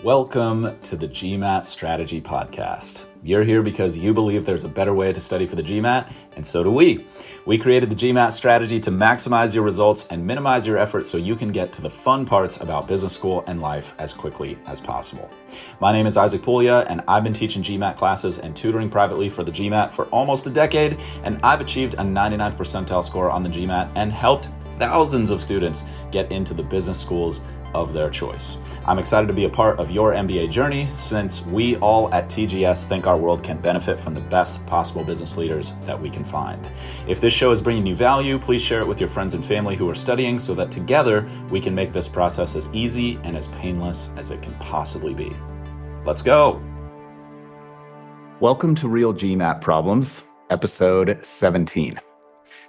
Welcome to the GMAT Strategy Podcast. You're here because you believe there's a better way to study for the GMAT, and so do we. We created the GMAT strategy to maximize your results and minimize your effort so you can get to the fun parts about business school and life as quickly as possible. My name is Isaac Puglia, and I've been teaching GMAT classes and tutoring privately for the GMAT for almost a decade, and I've achieved a 99th percentile score on the GMAT and helped thousands of students get into the business schools of their choice. I'm excited to be a part of your MBA journey since we all at TGS think our world can benefit from the best possible business leaders that we can find. If this show is bringing you value, please share it with your friends and family who are studying so that together we can make this process as easy and as painless as it can possibly be. Let's go. Welcome to Real GMAT Problems, episode 17.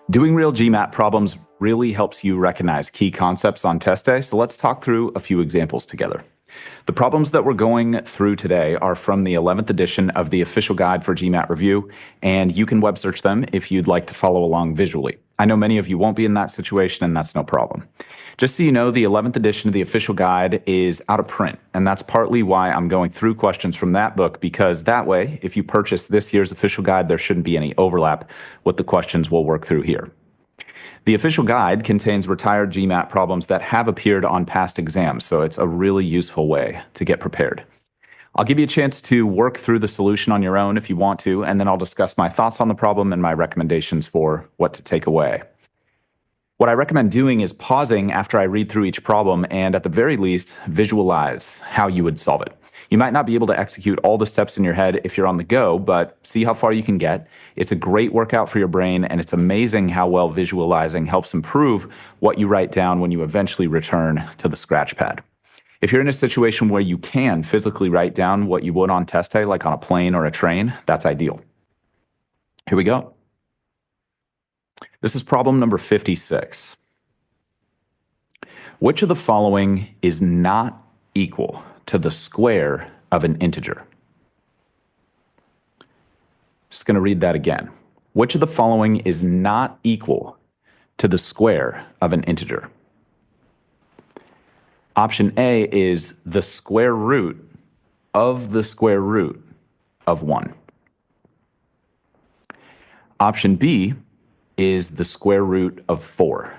Doing real GMAT problems really helps you recognize key concepts on test day, so let's talk through a few examples together. The problems that we're going through today are from the 11th edition of the official guide for GMAT review, and you can web search them if you'd like to follow along visually. I know many of you won't be in that situation, and that's no problem. Just so you know, the 11th edition of the official guide is out of print, and that's partly why I'm going through questions from that book, because that way, if you purchase this year's official guide, there shouldn't be any overlap with the questions we'll work through here. The official guide contains retired GMAT problems that have appeared on past exams, so it's a really useful way to get prepared. I'll give you a chance to work through the solution on your own if you want to, and then I'll discuss my thoughts on the problem and my recommendations for what to take away. What I recommend doing is pausing after I read through each problem and, at the very least, visualize how you would solve it. You might not be able to execute all the steps in your head if you're on the go, but see how far you can get. It's a great workout for your brain, and it's amazing how well visualizing helps improve what you write down when you eventually return to the scratch pad. If you're in a situation where you can physically write down what you would on test day, like on a plane or a train, that's ideal. Here we go. This is problem number 56. Which of the following is not equal to the square of an integer? Just going to read that again. Which of the following is not equal to the square of an integer? Option A is the square root of the square root of 1. Option B is the square root of 4.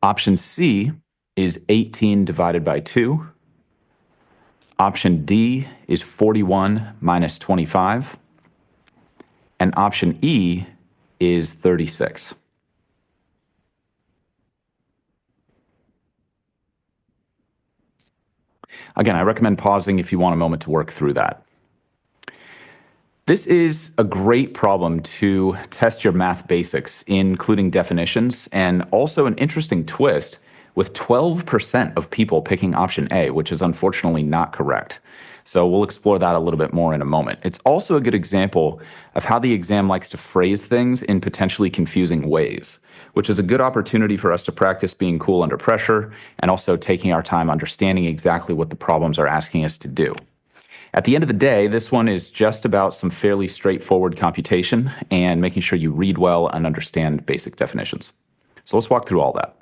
Option C is 18 divided by 2. Option D is 41 minus 25. And option E is 36. Again, I recommend pausing if you want a moment to work through that. This is a great problem to test your math basics, including definitions, and also an interesting twist with 12% of people picking option A, which is unfortunately not correct. So we'll explore that a little bit more in a moment. It's also a good example of how the exam likes to phrase things in potentially confusing ways, which is a good opportunity for us to practice being cool under pressure and also taking our time understanding exactly what the problems are asking us to do. At the end of the day, this one is just about some fairly straightforward computation and making sure you read well and understand basic definitions. So let's walk through all that.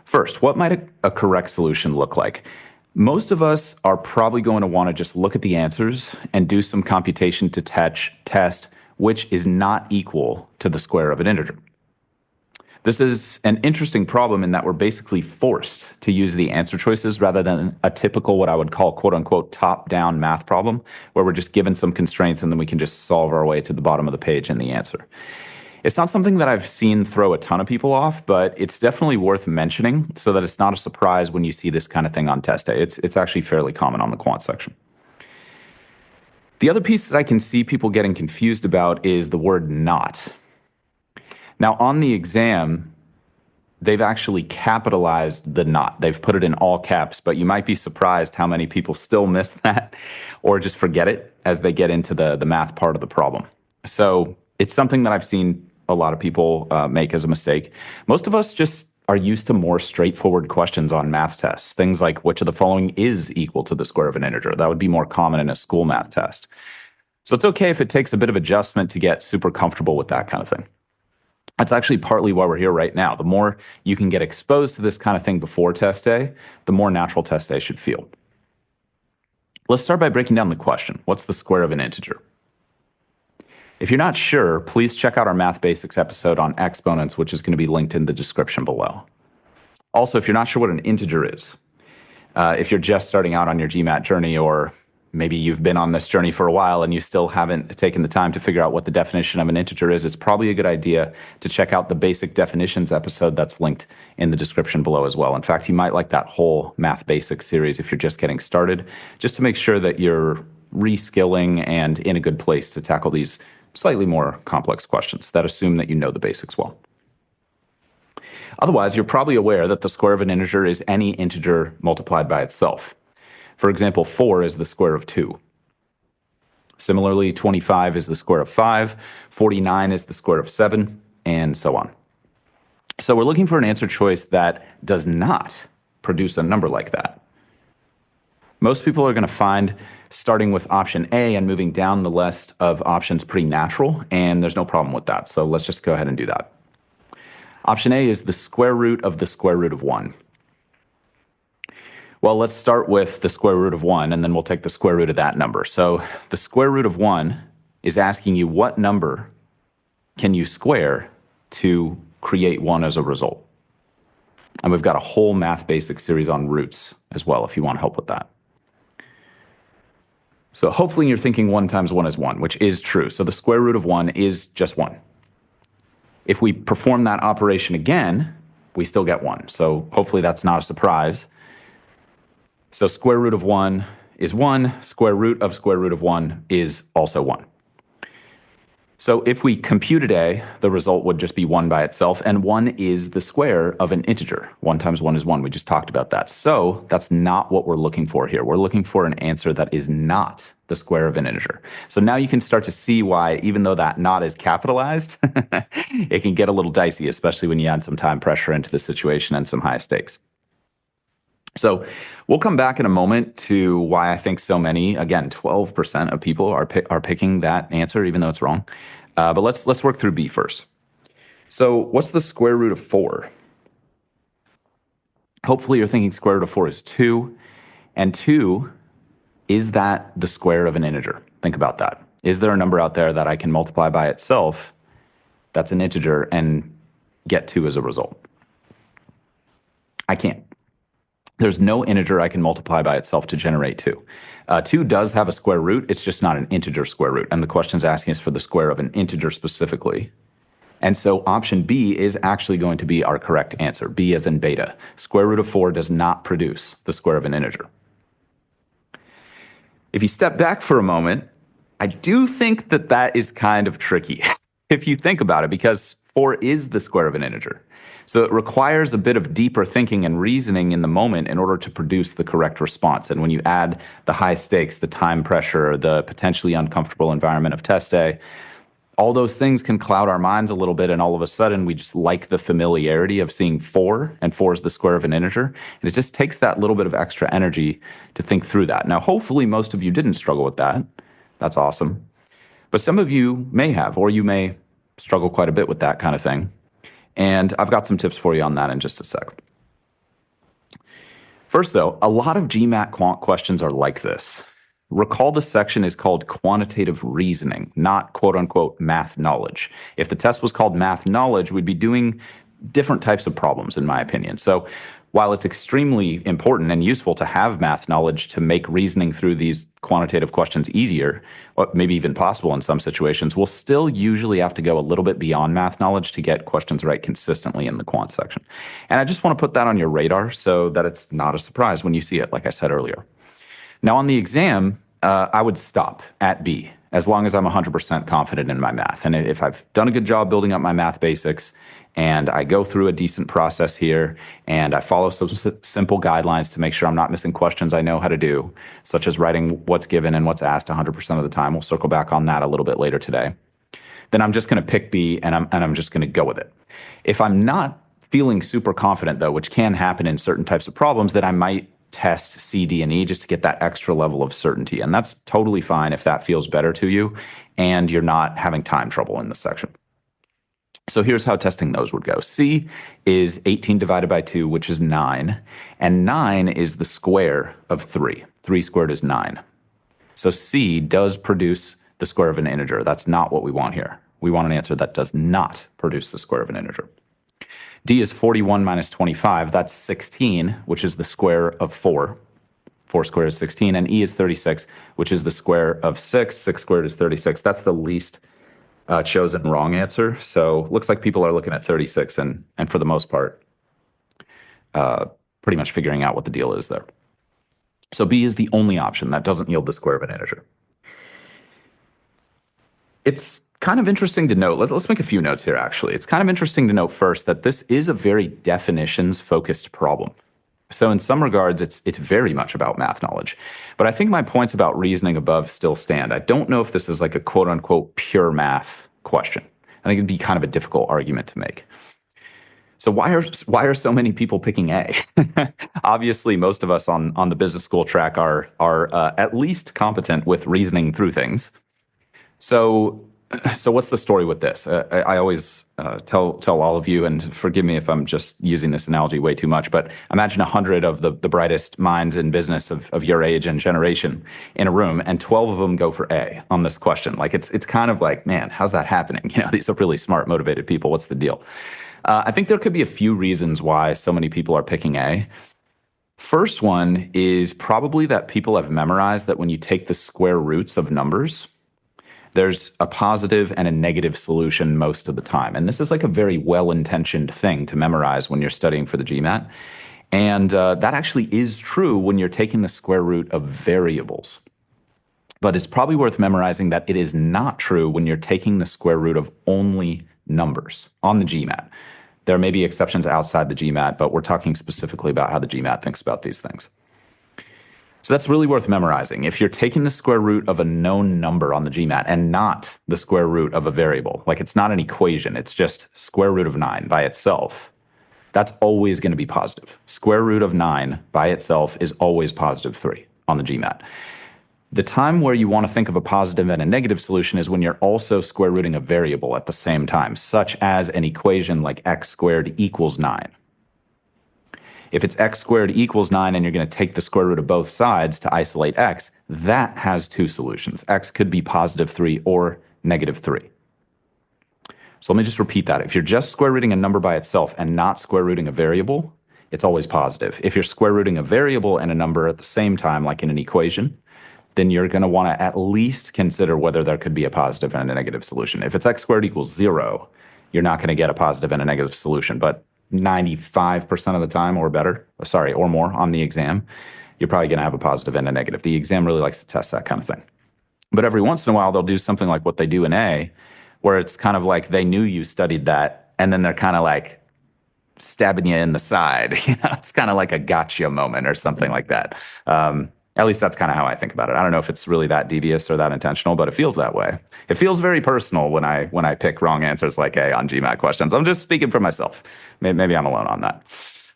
First, what might a correct solution look like? Most of us are probably going to want to just look at the answers and do some computation to test which is not equal to the square of an integer. This is an interesting problem in that we're basically forced to use the answer choices rather than a typical, what I would call, quote unquote, top-down math problem, where we're just given some constraints and then we can just solve our way to the bottom of the page and the answer. It's not something that I've seen throw a ton of people off, but it's definitely worth mentioning so that it's not a surprise when you see this kind of thing on test day. It's actually fairly common on the quant section. The other piece that I can see people getting confused about is the word not. Now, on the exam, they've actually capitalized the not. They've put it in all caps, but you might be surprised how many people still miss that or just forget it as they get into the math part of the problem. So it's something that I've seen a lot of people make as a mistake. Most of us just are used to more straightforward questions on math tests. Things like which of the following is equal to the square of an integer. That would be more common in a school math test. So it's okay if it takes a bit of adjustment to get super comfortable with that kind of thing. That's actually partly why we're here right now. The more you can get exposed to this kind of thing before test day, the more natural test day should feel. Let's start by breaking down the question. What's the square of an integer? If you're not sure, please check out our Math Basics episode on exponents, which is going to be linked in the description below. Also, if you're not sure what an integer is, if you're just starting out on your GMAT journey, or maybe you've been on this journey for a while and you still haven't taken the time to figure out what the definition of an integer is, it's probably a good idea to check out the basic definitions episode that's linked in the description below as well. In fact, you might like that whole Math Basics series if you're just getting started, just to make sure that you're reskilling and in a good place to tackle these slightly more complex questions that assume that you know the basics well. Otherwise, you're probably aware that the square of an integer is any integer multiplied by itself. For example, 4 is the square of 2. Similarly, 25 is the square of 5, 49 is the square of 7, and so on. So we're looking for an answer choice that does not produce a number like that. Most people are going to find starting with option A and moving down the list of options pretty natural, and there's no problem with that. So let's just go ahead and do that. Option A is the square root of the square root of 1. Well, let's start with the square root of 1, and then we'll take the square root of that number. So the square root of 1 is asking you what number can you square to create 1 as a result. And we've got a whole Math Basics series on roots as well if you want help with that. So hopefully you're thinking 1 times 1 is 1, which is true. So the square root of 1 is just 1. If we perform that operation again, we still get 1. So hopefully that's not a surprise. So square root of 1 is 1. Square root of 1 is also 1. So if we computed A, the result would just be 1 by itself, and 1 is the square of an integer. 1 times 1 is 1. We just talked about that. So that's not what we're looking for here. We're looking for an answer that is not the square of an integer. So now you can start to see why, even though that not is capitalized, it can get a little dicey, especially when you add some time pressure into the situation and some high stakes. So we'll come back in a moment to why I think so many, again, 12% of people are picking that answer, even though it's wrong. But let's work through B first. So what's the square root of 4? Hopefully you're thinking square root of 4 is 2. And 2, is that the square of an integer? Think about that. Is there a number out there that I can multiply by itself that's an integer and get 2 as a result? I can't. There's no integer I can multiply by itself to generate 2. 2 does have a square root. It's just not an integer square root. And the question's asking us for the square of an integer specifically. And so option B is actually going to be our correct answer. B as in beta. Square root of 4 does not produce the square of an integer. If you step back for a moment, I do think that that is kind of tricky if you think about it, because 4 is the square of an integer. So it requires a bit of deeper thinking and reasoning in the moment in order to produce the correct response. And when you add the high stakes, the time pressure, the potentially uncomfortable environment of test day, all those things can cloud our minds a little bit, and all of a sudden we just like the familiarity of seeing 4, and 4 is the square of an integer, and it just takes that little bit of extra energy to think through that. Now, hopefully most of you didn't struggle with that. That's awesome. But some of you may have, or you may struggle quite a bit with that kind of thing. And I've got some tips for you on that in just a sec. First, though, a lot of GMAT quant questions are like this. Recall the section is called quantitative reasoning, not quote-unquote math knowledge. If the test was called math knowledge, we'd be doing different types of problems, in my opinion. So while it's extremely important and useful to have math knowledge to make reasoning through these quantitative questions easier, or maybe even possible in some situations, we'll still usually have to go a little bit beyond math knowledge to get questions right consistently in the quant section. And I just want to put that on your radar so that it's not a surprise when you see it, like I said earlier. Now on the exam, I would stop at B as long as I'm 100% confident in my math. And if I've done a good job building up my math basics, and I go through a decent process here, and I follow some simple guidelines to make sure I'm not missing questions I know how to do, such as writing what's given and what's asked 100% of the time. We'll circle back on that a little bit later today. Then I'm just going to pick B, and I'm just going to go with it. If I'm not feeling super confident, though, which can happen in certain types of problems, then I might test C, D, and E just to get that extra level of certainty. And that's totally fine if that feels better to you and you're not having time trouble in this section. So here's how testing those would go. C is 18 divided by 2, which is 9. And 9 is the square of 3. 3 squared is 9. So C does produce the square of an integer. That's not what we want here. We want an answer that does not produce the square of an integer. D is 41 minus 25. That's 16, which is the square of 4. 4 squared is 16. And E is 36, which is the square of 6. 6 squared is 36. That's the least chosen wrong answer. So looks like people are looking at 36 and for the most part, pretty much figuring out what the deal is there. So B is the only option that doesn't yield the square of an integer. It's kind of interesting to note, let's make a few notes here actually. It's kind of interesting to note first that this is a very definitions-focused problem. So in some regards, it's very much about math knowledge. But I think my points about reasoning above still stand. I don't know if this is like a quote-unquote pure math question. I think it'd be kind of a difficult argument to make. So why are so many people picking A? Obviously, most of us on the business school track are at least competent with reasoning through things. So what's the story with this? I always tell all of you, and forgive me if I'm just using this analogy way too much, but imagine 100 of the brightest minds in business of your age and generation in a room, and 12 of them go for A on this question. Like it's kind of like, man, how's that happening? You know, these are really smart, motivated people. What's the deal? I think there could be a few reasons why so many people are picking A. First one is probably that people have memorized that when you take the square roots of numbers, there's a positive and a negative solution most of the time. And this is like a very well-intentioned thing to memorize when you're studying for the GMAT. And that actually is true when you're taking the square root of variables. But it's probably worth memorizing that it is not true when you're taking the square root of only numbers on the GMAT. There may be exceptions outside the GMAT, but we're talking specifically about how the GMAT thinks about these things. So that's really worth memorizing. If you're taking the square root of a known number on the GMAT and not the square root of a variable, like it's not an equation, it's just square root of 9 by itself, that's always going to be positive. Square root of 9 by itself is always positive 3 on the GMAT. The time where you want to think of a positive and a negative solution is when you're also square rooting a variable at the same time, such as an equation like x squared equals 9. If it's x squared equals 9 and you're going to take the square root of both sides to isolate x, that has two solutions. X could be positive 3 or negative 3. So let me just repeat that. If you're just square rooting a number by itself and not square rooting a variable, it's always positive. If you're square rooting a variable and a number at the same time, like in an equation, then you're going to want to at least consider whether there could be a positive and a negative solution. If it's x squared equals 0, you're not going to get a positive and a negative solution. But 95% of the time or more on the exam, you're probably going to have a positive and a negative. The exam really likes to test that kind of thing. But every once in a while, they'll do something like what they do in A, where it's kind of like they knew you studied that, and then they're kind of like stabbing you in the side. You know, it's kind of like a gotcha moment or something like that. At least that's kind of how I think about it. I don't know if it's really that devious or that intentional, but it feels that way. It feels very personal when I pick wrong answers like A on GMAT questions. I'm just speaking for myself. Maybe I'm alone on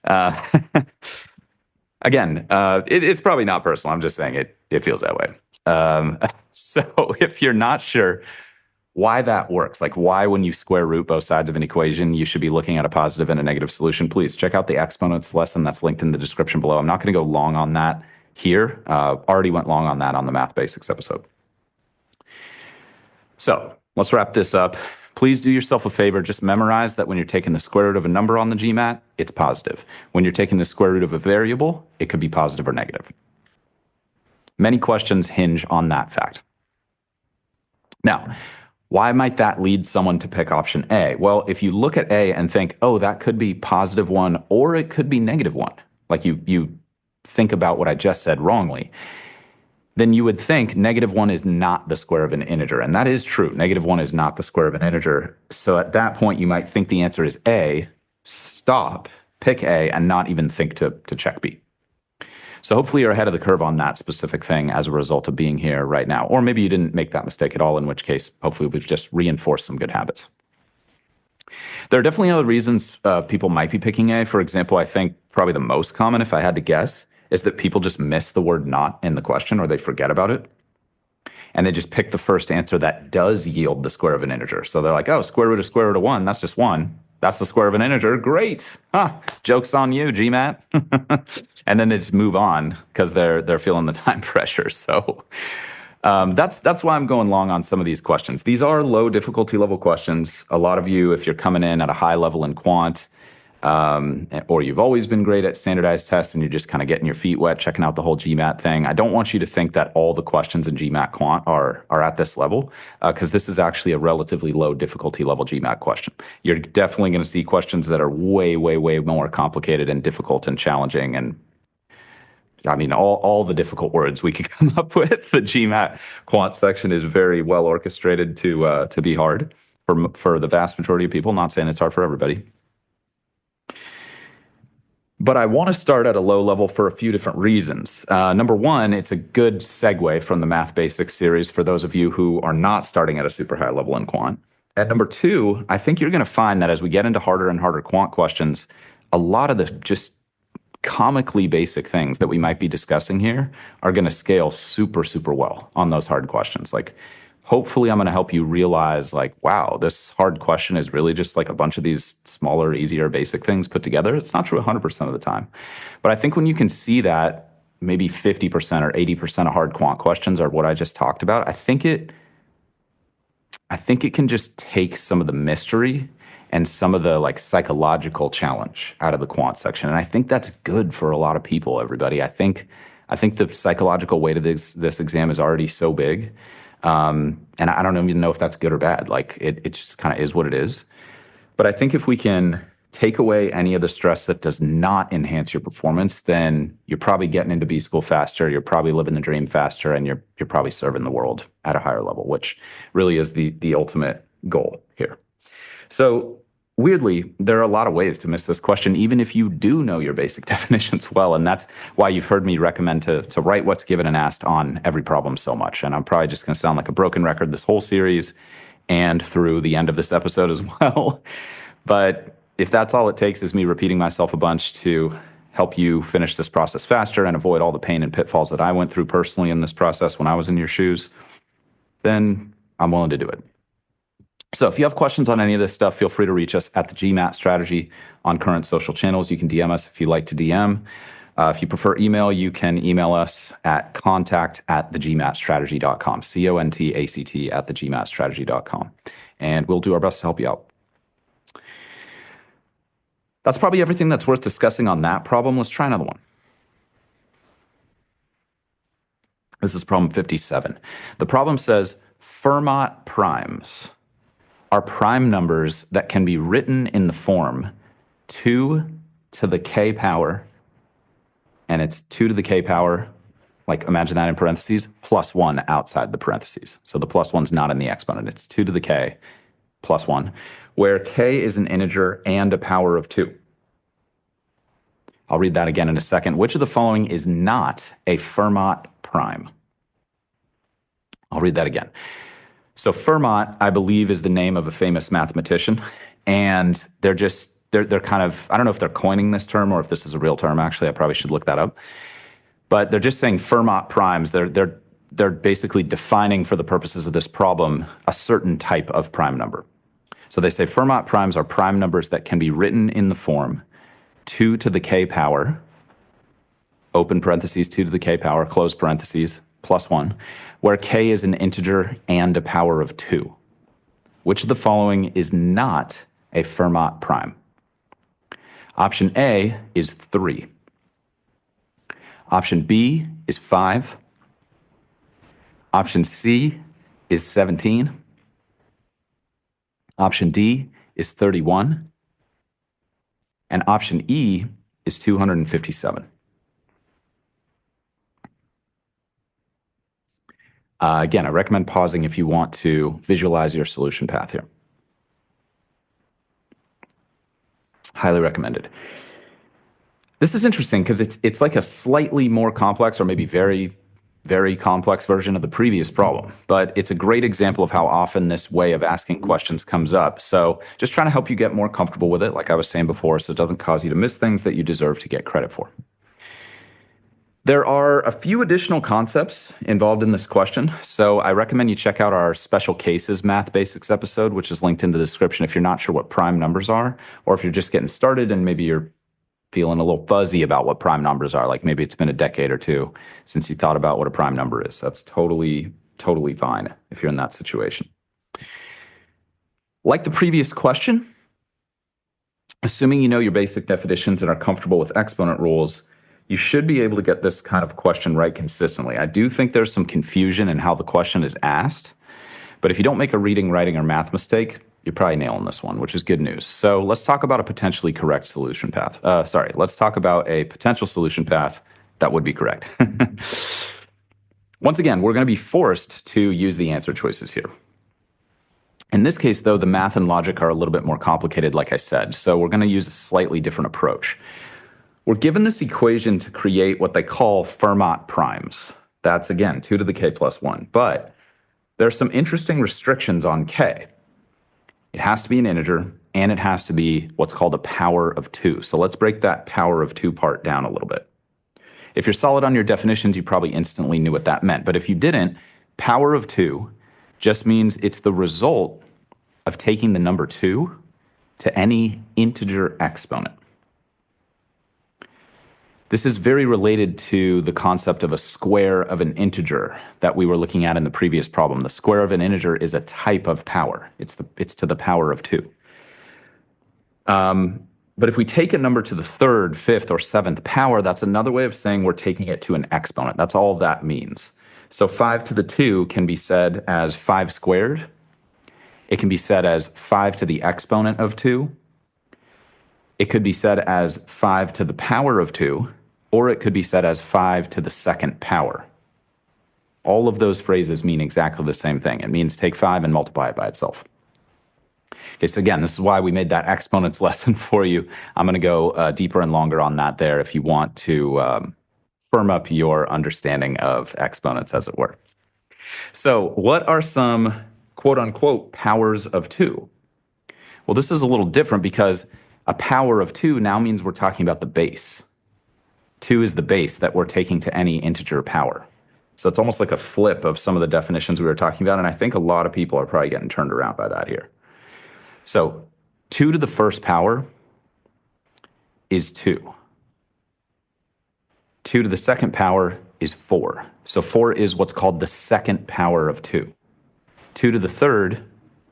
that. Again, it's probably not personal. I'm just saying it feels that way. So if you're not sure why that works, like why when you square root both sides of an equation, you should be looking at a positive and a negative solution, please check out the exponents lesson that's linked in the description below. I'm not going to go long on that here. Already went long on that on the Math Basics episode. So let's wrap this up. Please do yourself a favor. Just memorize that when you're taking the square root of a number on the GMAT, it's positive. When you're taking the square root of a variable, it could be positive or negative. Many questions hinge on that fact. Now, why might that lead someone to pick option A? Well, if you look at A and think, oh, that could be positive 1 or it could be negative 1, like you think about what I just said wrongly, then you would think negative 1 is not the square of an integer. And that is true. Negative 1 is not the square of an integer. So at that point, you might think the answer is A, stop, pick A, and not even think to check B. So hopefully you're ahead of the curve on that specific thing as a result of being here right now. Or maybe you didn't make that mistake at all, in which case, hopefully we've just reinforced some good habits. There are definitely other reasons people might be picking A. For example, I think probably the most common, if I had to guess, is that people just miss the word not in the question or they forget about it. and they just pick the first answer that does yield the square of an integer. So they're like, oh, square root of 1, that's just 1. That's the square of an integer. Great. Huh. Joke's on you, GMAT. And then they just move on because they're feeling the time pressure. So that's why I'm going long on some of these questions. These are low difficulty level questions. A lot of you, if you're coming in at a high level in quant, or you've always been great at standardized tests and you're just kind of getting your feet wet, checking out the whole GMAT thing. I don't want you to think that all the questions in GMAT quant are at this level, because this is actually a relatively low difficulty level GMAT question. You're definitely going to see questions that are way, way, way more complicated and difficult and challenging, and I mean, all the difficult words we could come up with. The GMAT quant section is very well orchestrated to be hard for the vast majority of people. Not saying it's hard for everybody. But I want to start at a low level for a few different reasons. Number one, it's a good segue from the Math Basics series for those of you who are not starting at a super high level in quant. And number two, I think you're going to find that as we get into harder and harder quant questions, a lot of the just comically basic things that we might be discussing here are going to scale super, super well on those hard questions. Like, hopefully I'm going to help you realize, like, wow, this hard question is really just like a bunch of these smaller, easier, basic things put together. It's not true 100% of the time. But I think when you can see that maybe 50% or 80% of hard quant questions are what I just talked about, I think it can just take some of the mystery and some of the like psychological challenge out of the quant section. And I think that's good for a lot of people, everybody. I think the psychological weight of this exam is already so big. And I don't even know if that's good or bad. Like it just kind of is what it is. But I think if we can take away any of the stress that does not enhance your performance, then you're probably getting into B school faster. You're probably living the dream faster, and you're probably serving the world at a higher level, which really is the ultimate goal here. So weirdly, there are a lot of ways to miss this question, even if you do know your basic definitions well. And that's why you've heard me recommend to write what's given and asked on every problem so much. And I'm probably just going to sound like a broken record this whole series and through the end of this episode as well. But if that's all it takes is me repeating myself a bunch to help you finish this process faster and avoid all the pain and pitfalls that I went through personally in this process when I was in your shoes, then I'm willing to do it. So if you have questions on any of this stuff, feel free to reach us at the GMAT Strategy on current social channels. You can DM us if you like to DM. If you prefer email, you can email us at contact@thegmatstrategy.com, contact@thegmatstrategy.com. And we'll do our best to help you out. That's probably everything that's worth discussing on that problem. Let's try another one. This is problem 57. The problem says Fermat primes are prime numbers that can be written in the form 2 to the k power, and it's 2 to the k power, like imagine that in parentheses, plus 1 outside the parentheses. So the plus 1's not in the exponent. It's 2 to the k plus 1, where k is an integer and a power of 2. I'll read that again in a second. Which of the following is not a Fermat prime? I'll read that again. So Fermat, I believe, is the name of a famous mathematician, and they're kind of, I don't know if they're coining this term or if this is a real term. Actually, I probably should look that up. But they're just saying Fermat primes. They're basically defining for the purposes of this problem a certain type of prime number. So they say Fermat primes are prime numbers that can be written in the form 2 to the k power, open parentheses, 2 to the k power, close parentheses, plus 1, where k is an integer and a power of 2. Which of the following is not a Fermat prime? Option A is 3. Option B is 5. Option C is 17. Option D is 31. And option E is 257. Again, I recommend pausing if you want to visualize your solution path here. Highly recommended. This is interesting because it's like a slightly more complex or maybe very, very complex version of the previous problem, but it's a great example of how often this way of asking questions comes up. So just trying to help you get more comfortable with it, like I was saying before, so it doesn't cause you to miss things that you deserve to get credit for. There are a few additional concepts involved in this question, so I recommend you check out our special cases math basics episode, which is linked in the description if you're not sure what prime numbers are, or if you're just getting started and maybe you're feeling a little fuzzy about what prime numbers are, like maybe it's been a decade or two since you thought about what a prime number is. That's totally fine if you're in that situation. Like the previous question, assuming you know your basic definitions and are comfortable with exponent rules, you should be able to get this kind of question right consistently. I do think there's some confusion in how the question is asked, but if you don't make a reading, writing, or math mistake, you're probably nailing this one, which is good news. So let's talk about a potentially correct solution path. Let's talk about a potential solution path that would be correct. Once again, we're going to be forced to use the answer choices here. In this case, though, the math and logic are a little bit more complicated, like I said, so we're going to use a slightly different approach. We're given this equation to create what they call Fermat primes. That's, again, 2 to the k plus 1. But there are some interesting restrictions on k. It has to be an integer, and it has to be what's called a power of 2. So let's break that power of 2 part down a little bit. If you're solid on your definitions, you probably instantly knew what that meant. But if you didn't, power of 2 just means it's the result of taking the number 2 to any integer exponent. This is very related to the concept of a square of an integer that we were looking at in the previous problem. The square of an integer is a type of power. It's to the power of 2. But if we take a number to the 3rd, 5th, or 7th power, that's another way of saying we're taking it to an exponent. That's all that means. So 5 to the 2 can be said as 5 squared. It can be said as 5 to the exponent of 2. It could be said as 5 to the power of 2, or it could be said as 5 to the 2nd power. All of those phrases mean exactly the same thing. It means take 5 and multiply it by itself. Okay, so again, this is why we made that exponents lesson for you. I'm going to go deeper and longer on that there if you want to firm up your understanding of exponents, as it were. So what are some quote-unquote powers of 2? Well, this is a little different because a power of 2 now means we're talking about the base. 2 is the base that we're taking to any integer power. So it's almost like a flip of some of the definitions we were talking about, and I think a lot of people are probably getting turned around by that here. So 2 to the 1st power is 2. 2 to the 2nd power is 4. So 4 is what's called the 2nd power of 2. 2 to the 3rd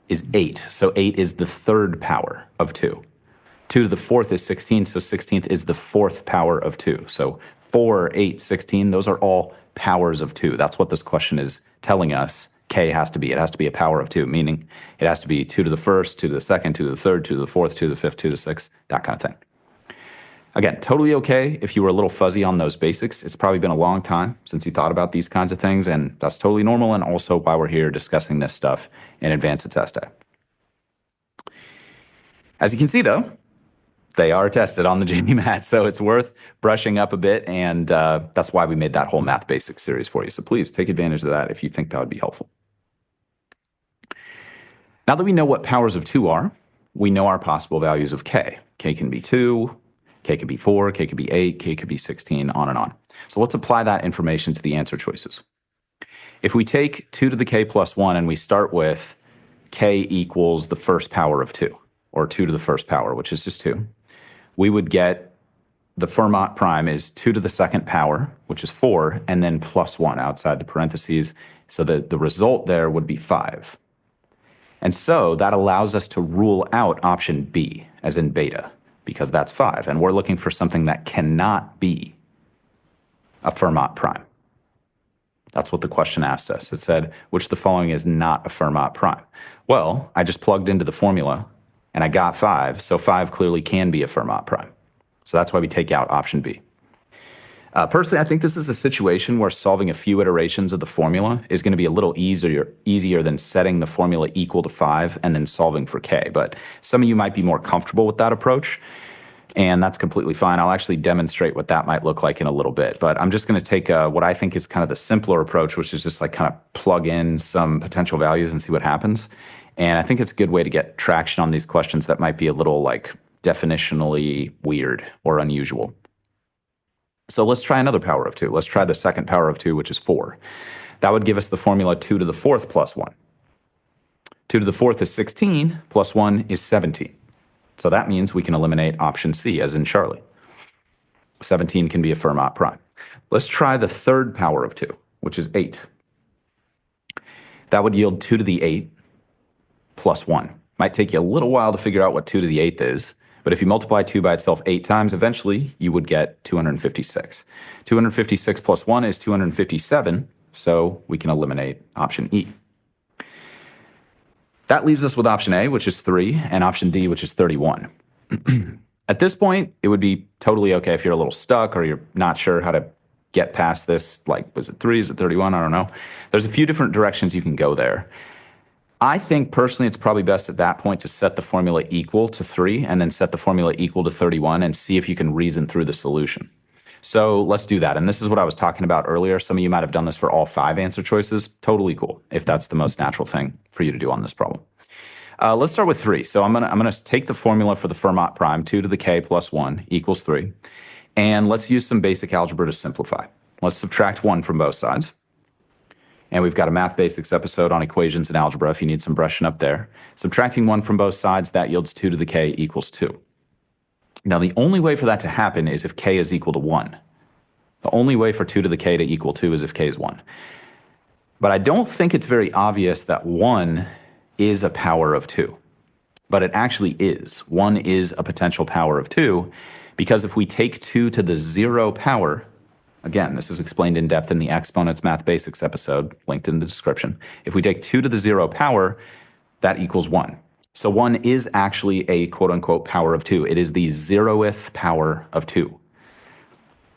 is 8. So 8 is the 3rd power of 2. 2 to the 4th is 16, so 16th is the 4th power of 2. So 4, 8, 16, those are all powers of 2. That's what this question is telling us k has to be. It has to be a power of 2, meaning it has to be 2 to the 1st, 2 to the 2nd, 2 to the 3rd, 2 to the 4th, 2 to the 5th, 2 to the 6th, that kind of thing. Again, totally okay if you were a little fuzzy on those basics. It's probably been a long time since you thought about these kinds of things, and that's totally normal, and also why we're here discussing this stuff in advance of test day. As you can see, though, they are tested on the GMAT, so it's worth brushing up a bit, and that's why we made that whole math basics series for you. So please take advantage of that if you think that would be helpful. Now that we know what powers of 2 are, we know our possible values of k. K can be 2, k could be 4, k could be 8, k could be 16, on and on. So let's apply that information to the answer choices. If we take 2 to the k plus 1 and we start with k equals the 1st power of 2, or 2 to the 1st power, which is just 2, we would get the Fermat prime is 2 to the 2nd power, which is 4, and then plus 1 outside the parentheses. So the result there would be 5. And so that allows us to rule out option B, as in beta, because that's 5. And we're looking for something that cannot be a Fermat prime. That's what the question asked us. It said, which of the following is not a Fermat prime? Well, I just plugged into the formula, and I got 5, so 5 clearly can be a Fermat prime. So that's why we take out option B. Personally, I think this is a situation where solving a few iterations of the formula is going to be a little easier than setting the formula equal to 5 and then solving for k. But some of you might be more comfortable with that approach, and that's completely fine. I'll actually demonstrate what that might look like in a little bit. But I'm just going to take what I think is kind of the simpler approach, which is just like kind of plug in some potential values and see what happens. And I think it's a good way to get traction on these questions that might be a little like definitionally weird or unusual. So let's try another power of 2. Let's try the second power of 2, which is 4. That would give us the formula 2 to the 4th plus 1. 2 to the 4th is 16, plus 1 is 17. So that means we can eliminate option C, as in Charlie. 17 can be a Fermat prime. Let's try the third power of 2, which is 8. That would yield 2 to the 8 plus 1. Might take you a little while to figure out what 2 to the 8th is, but if you multiply 2 by itself 8 times, eventually you would get 256. 256 plus 1 is 257, so we can eliminate option E. That leaves us with option A, which is 3, and option D, which is 31. At this point, it would be totally okay if you're a little stuck or you're not sure how to get past this. Like, was it 3? Is it 31? I don't know. There's a few different directions you can go there. I think personally it's probably best at that point to set the formula equal to 3 and then set the formula equal to 31 and see if you can reason through the solution. So let's do that. And this is what I was talking about earlier. Some of you might have done this for all 5 answer choices. Totally cool if that's the most natural thing for you to do on this problem. Let's start with 3. So I'm gonna take the formula for the Fermat prime, 2 to the k plus 1 equals 3. And let's use some basic algebra to simplify. Let's subtract 1 from both sides. And we've got a Math Basics episode on equations and algebra if you need some brushing up there. Subtracting 1 from both sides, that yields 2 to the k equals 2. Now, the only way for that to happen is if k is equal to 1. The only way for 2 to the k to equal 2 is if k is 1. But I don't think it's very obvious that 1 is a power of 2. But it actually is. 1 is a potential power of 2 because if we take 2 to the 0 power, again, this is explained in depth in the Exponents Math Basics episode, linked in the description. If we take 2 to the 0 power, that equals 1. So 1 is actually a quote-unquote power of 2. It is the 0th power of 2.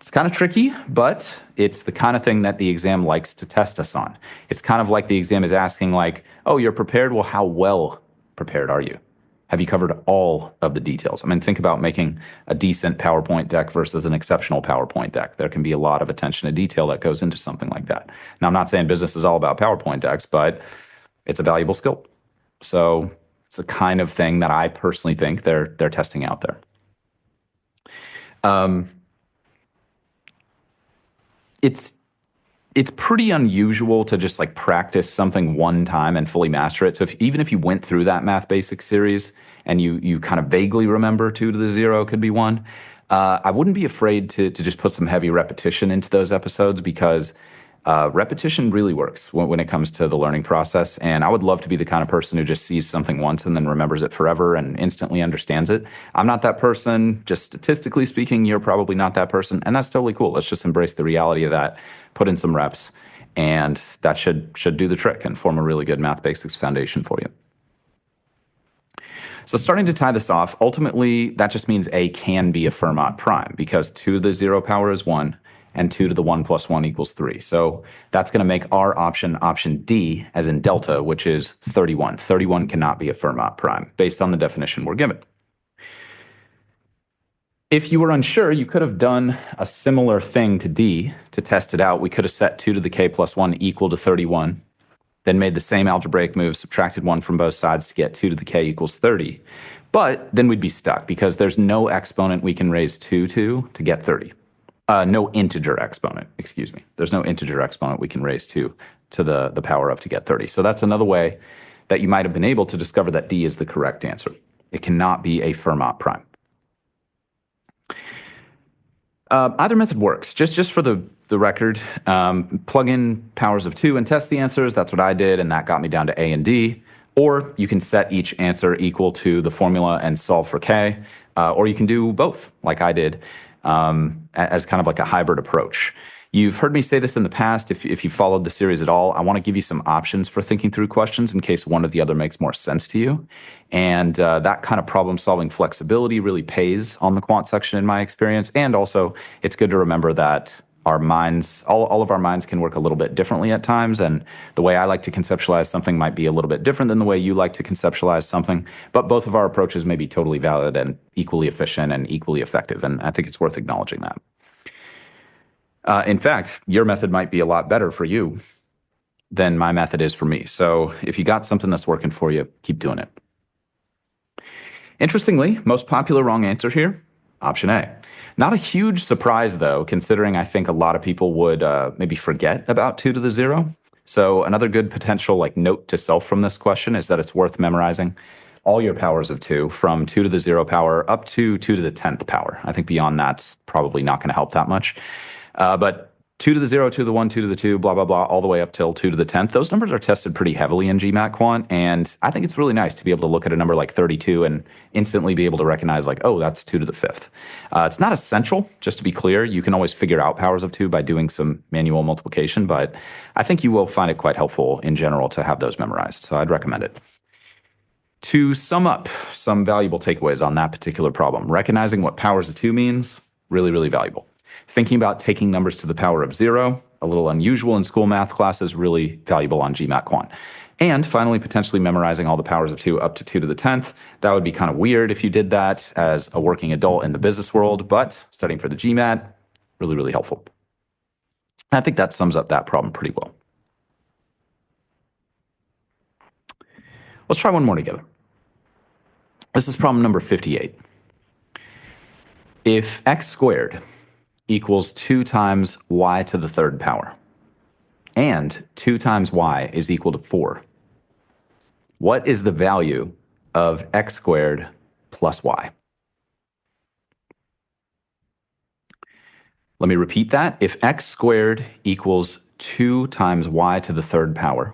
It's kind of tricky, but it's the kind of thing that the exam likes to test us on. It's kind of like the exam is asking like, oh, you're prepared? Well, how well prepared are you? Have you covered all of the details? I mean, think about making a decent PowerPoint deck versus an exceptional PowerPoint deck. There can be a lot of attention to detail that goes into something like that. Now, I'm not saying business is all about PowerPoint decks, but it's a valuable skill. So it's the kind of thing that I personally think they're testing out there. It's pretty unusual to just like practice something one time and fully master it. So even if you went through that Math Basics series and you kind of vaguely remember 2 to the 0 could be 1, I wouldn't be afraid to just put some heavy repetition into those episodes because repetition really works when it comes to the learning process. And I would love to be the kind of person who just sees something once and then remembers it forever and instantly understands it. I'm not that person. Just statistically speaking, you're probably not that person. And that's totally cool. Let's just embrace the reality of that, put in some reps, and that should do the trick and form a really good Math Basics foundation for you. So starting to tie this off, ultimately, that just means A can be a Fermat prime because 2 to the 0 power is 1. And 2 to the 1 plus 1 equals 3. So that's going to make our option D, as in delta, which is 31. 31 cannot be a Fermat prime, based on the definition we're given. If you were unsure, you could have done a similar thing to D to test it out. We could have set 2 to the k plus 1 equal to 31, then made the same algebraic move, subtracted 1 from both sides to get 2 to the k equals 30. But then we'd be stuck because there's no exponent we can raise 2 to get 30. No integer exponent, excuse me. There's no integer exponent we can raise 2 to the power of to get 30. So that's another way that you might have been able to discover that D is the correct answer. It cannot be a Fermat prime. Either method works. Just for the record, plug in powers of 2 and test the answers. That's what I did, and that got me down to A and D. Or you can set each answer equal to the formula and solve for K. Or you can do both, like I did. As kind of like a hybrid approach. You've heard me say this in the past. If you followed the series at all, I want to give you some options for thinking through questions in case one or the other makes more sense to you. And that kind of problem-solving flexibility really pays on the quant section in my experience. And also, it's good to remember that our minds, all of our minds can work a little bit differently at times. And the way I like to conceptualize something might be a little bit different than the way you like to conceptualize something. But both of our approaches may be totally valid and equally efficient and equally effective. And I think it's worth acknowledging that. In fact, your method might be a lot better for you than my method is for me. So if you got something that's working for you, keep doing it. Interestingly, most popular wrong answer here Option A. Not a huge surprise, though, considering I think a lot of people would maybe forget about 2 to the 0. So another good potential note to self from this question is that it's worth memorizing all your powers of 2 from 2 to the 0 power up to 2 to the 10th power. I think beyond that's probably not going to help that much. But 2 to the 0, 2 to the 1, 2 to the 2, blah, blah, blah, all the way up till 2 to the 10th. Those numbers are tested pretty heavily in GMAT Quant, and I think it's really nice to be able to look at a number like 32 and instantly be able to recognize, oh, that's 2 to the 5th. It's not essential, just to be clear. You can always figure out powers of 2 by doing some manual multiplication, but I think you will find it quite helpful in general to have those memorized, so I'd recommend it. To sum up some valuable takeaways on that particular problem, recognizing what powers of 2 means, really, really valuable. Thinking about taking numbers to the power of 0, a little unusual in school math classes, really valuable on GMAT Quant. And finally, potentially memorizing all the powers of 2 up to 2 to the 10th. That would be kind of weird if you did that as a working adult in the business world, but studying for the GMAT, really, really helpful. I think that sums up that problem pretty well. Let's try one more together. This is problem number 58. If x squared equals 2 times y to the third power, and 2 times y is equal to 4, what is the value of x squared plus y? Let me repeat that. If x squared equals 2 times y to the third power,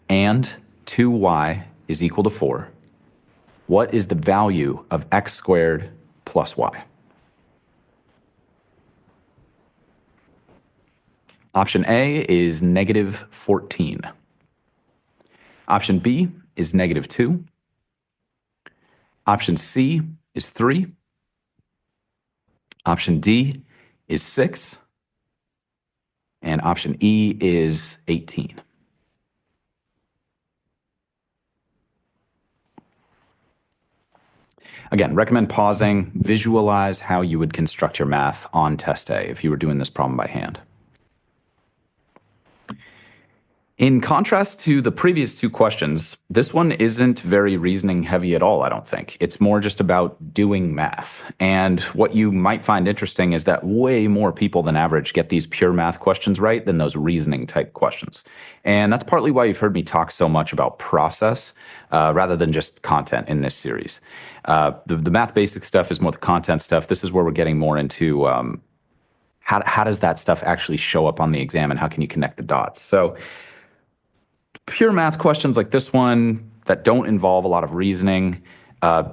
and 2y is equal to 4, what is the value of x squared plus y? Option A is negative 14. Option B is negative 2. Option C is 3. Option D is 6. And option E is 18. Again, recommend pausing, visualize how you would construct your math on test A if you were doing this problem by hand. In contrast to the previous 2 questions, this one isn't very reasoning heavy at all, I don't think. It's more just about doing math. And what you might find interesting is that way more people than average get these pure math questions right than those reasoning type questions. And that's partly why you've heard me talk so much about process rather than just content in this series. The math basic stuff is more the content stuff. This is where we're getting more into how does that stuff actually show up on the exam and how can you connect the dots. So pure math questions like this one that don't involve a lot of reasoning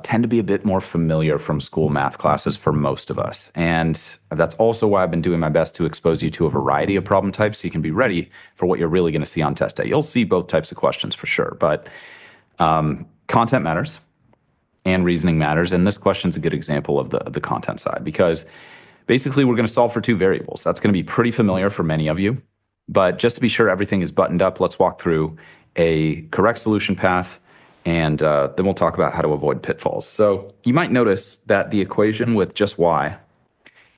tend to be a bit more familiar from school math classes for most of us. And that's also why I've been doing my best to expose you to a variety of problem types so you can be ready for what you're really going to see on test day. You'll see both types of questions for sure, but content matters and reasoning matters. And this question's a good example of the content side because basically we're going to solve for 2 variables. That's going to be pretty familiar for many of you. But just to be sure everything is buttoned up, let's walk through a correct solution path, and then we'll talk about how to avoid pitfalls. So you might notice that the equation with just y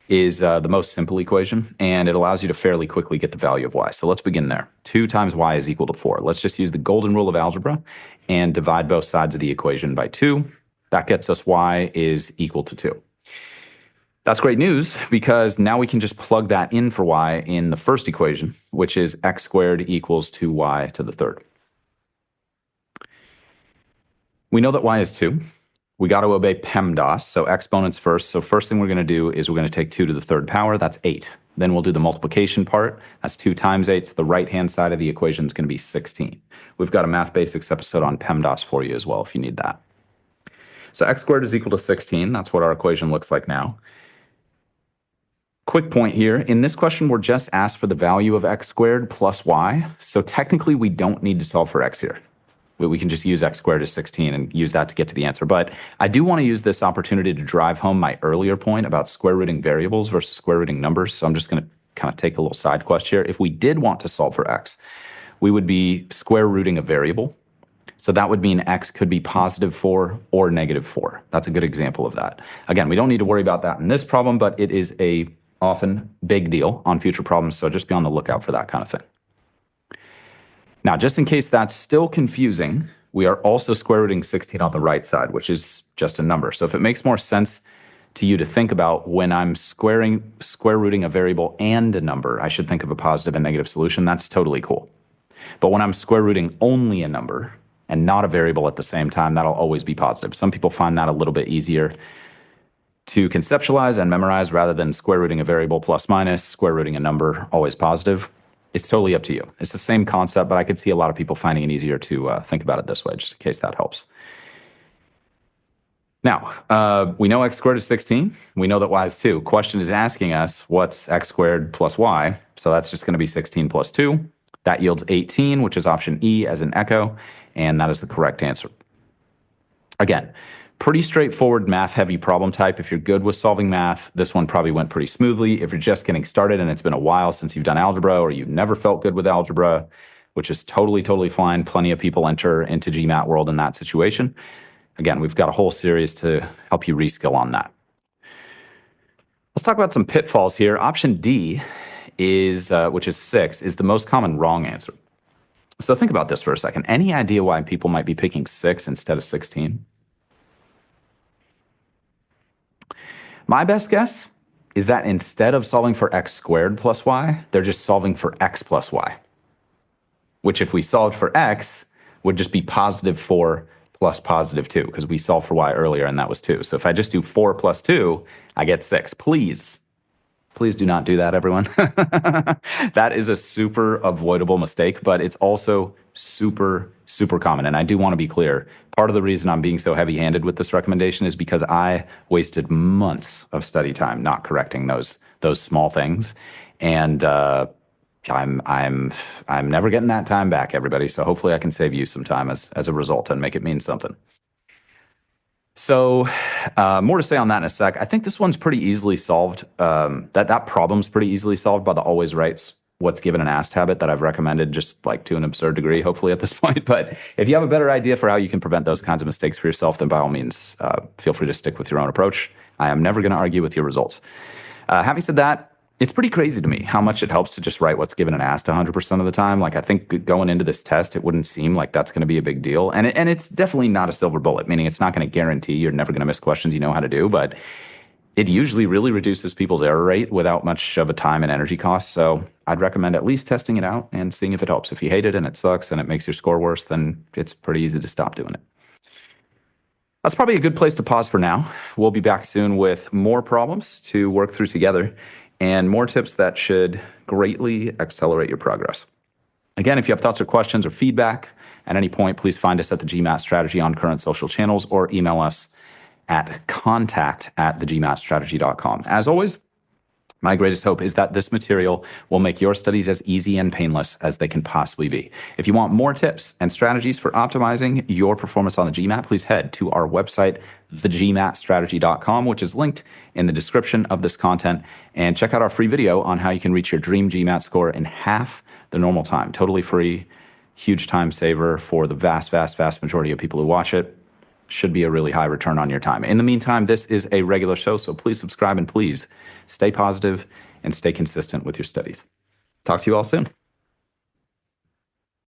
is the most simple equation, and it allows you to fairly quickly get the value of y. So let's begin there. 2 times y is equal to 4. Let's just use the golden rule of algebra and divide both sides of the equation by 2. That gets us y is equal to 2. That's great news because now we can just plug that in for y in the first equation, which is x squared equals 2y to the third. We know that y is 2. We got to obey PEMDAS, so exponents first. So first thing we're going to do is we're going to take 2 to the third power. That's 8. Then we'll do the multiplication part. That's 2 times 8. So the right-hand side of the equation is going to be 16. We've got a Math Basics episode on PEMDAS for you as well if you need that. So x squared is equal to 16. That's what our equation looks like now. Quick point here. In this question, we're just asked for the value of x squared plus y. So technically, we don't need to solve for x here. We can just use x squared as 16 and use that to get to the answer. But I do want to use this opportunity to drive home my earlier point about square rooting variables versus square rooting numbers. So I'm just going to kind of take a little side quest here. If we did want to solve for x, we would be square rooting a variable. So that would mean x could be positive 4 or negative 4. That's a good example of that. Again, we don't need to worry about that in this problem, but it is a often big deal on future problems, so just be on the lookout for that kind of thing. Now, just in case that's still confusing, we are also square rooting 16 on the right side, which is just a number. So if it makes more sense to you to think about when I'm square rooting a variable and a number, I should think of a positive and negative solution. That's totally cool. But when I'm square rooting only a number and not a variable at the same time, that'll always be positive. Some people find that a little bit easier to conceptualize and memorize rather than square rooting a variable plus minus, square rooting a number, always positive. It's totally up to you. It's the same concept, but I could see a lot of people finding it easier to think about it this way, just in case that helps. Now, we know x squared is 16. We know that y is 2. Question is asking us, what's x squared plus y? So that's just going to be 16 plus 2. That yields 18, which is option E as in echo, and that is the correct answer. Again, pretty straightforward math-heavy problem type. If you're good with solving math, this one probably went pretty smoothly. If you're just getting started and it's been a while since you've done algebra or you've never felt good with algebra, which is totally fine. Plenty of people enter into GMAT world in that situation. Again, we've got a whole series to help you reskill on that. Let's talk about some pitfalls here. Option D is, which is 6, is the most common wrong answer. So think about this for a second. Any idea why people might be picking 6 instead of 16? My best guess is that instead of solving for x squared plus y, they're just solving for x plus y, which if we solved for x would just be positive 4 plus positive 2, because we solved for y earlier and that was 2. So if I just do 4 plus 2, I get 6. Please do not do that, everyone. That is a super avoidable mistake, but it's also super common. And I do want to be clear. Part of the reason I'm being so heavy-handed with this recommendation is because I wasted months of study time not correcting those small things. And I'm never getting that time back, everybody. So hopefully I can save you some time as a result and make it mean something. So more to say on that in a sec. I think this one's pretty easily solved. That problem's pretty easily solved by the always writes what's given and asked habit that I've recommended just like to an absurd degree, hopefully at this point. But if you have a better idea for how you can prevent those kinds of mistakes for yourself, then by all means, feel free to stick with your own approach. I am never going to argue with your results. Having said that, it's pretty crazy to me how much it helps to just write what's given and asked 100% of the time. Like I think going into this test, it wouldn't seem like that's going to be a big deal. And it's definitely not a silver bullet, meaning it's not going to guarantee you're never going to miss questions you know how to do, but it usually really reduces people's error rate without much of a time and energy cost. So I'd recommend at least testing it out and seeing if it helps. If you hate it and it sucks and it makes your score worse, then it's pretty easy to stop doing it. That's probably a good place to pause for now. We'll be back soon with more problems to work through together and more tips that should greatly accelerate your progress. Again, if you have thoughts or questions or feedback at any point, please find us at the GMAT Strategy on current social channels or email us at contact@thegmatstrategy.com. As always, my greatest hope is that this material will make your studies as easy and painless as they can possibly be. If you want more tips and strategies for optimizing your performance on the GMAT, please head to our website, thegmatstrategy.com, which is linked in the description of this content, and check out our free video on how you can reach your dream GMAT score in half the normal time. Totally free, huge time saver for the vast majority of people who watch it. Should be a really high return on your time. In the meantime, this is a regular show, so please subscribe and please stay positive and stay consistent with your studies. Talk to you all soon.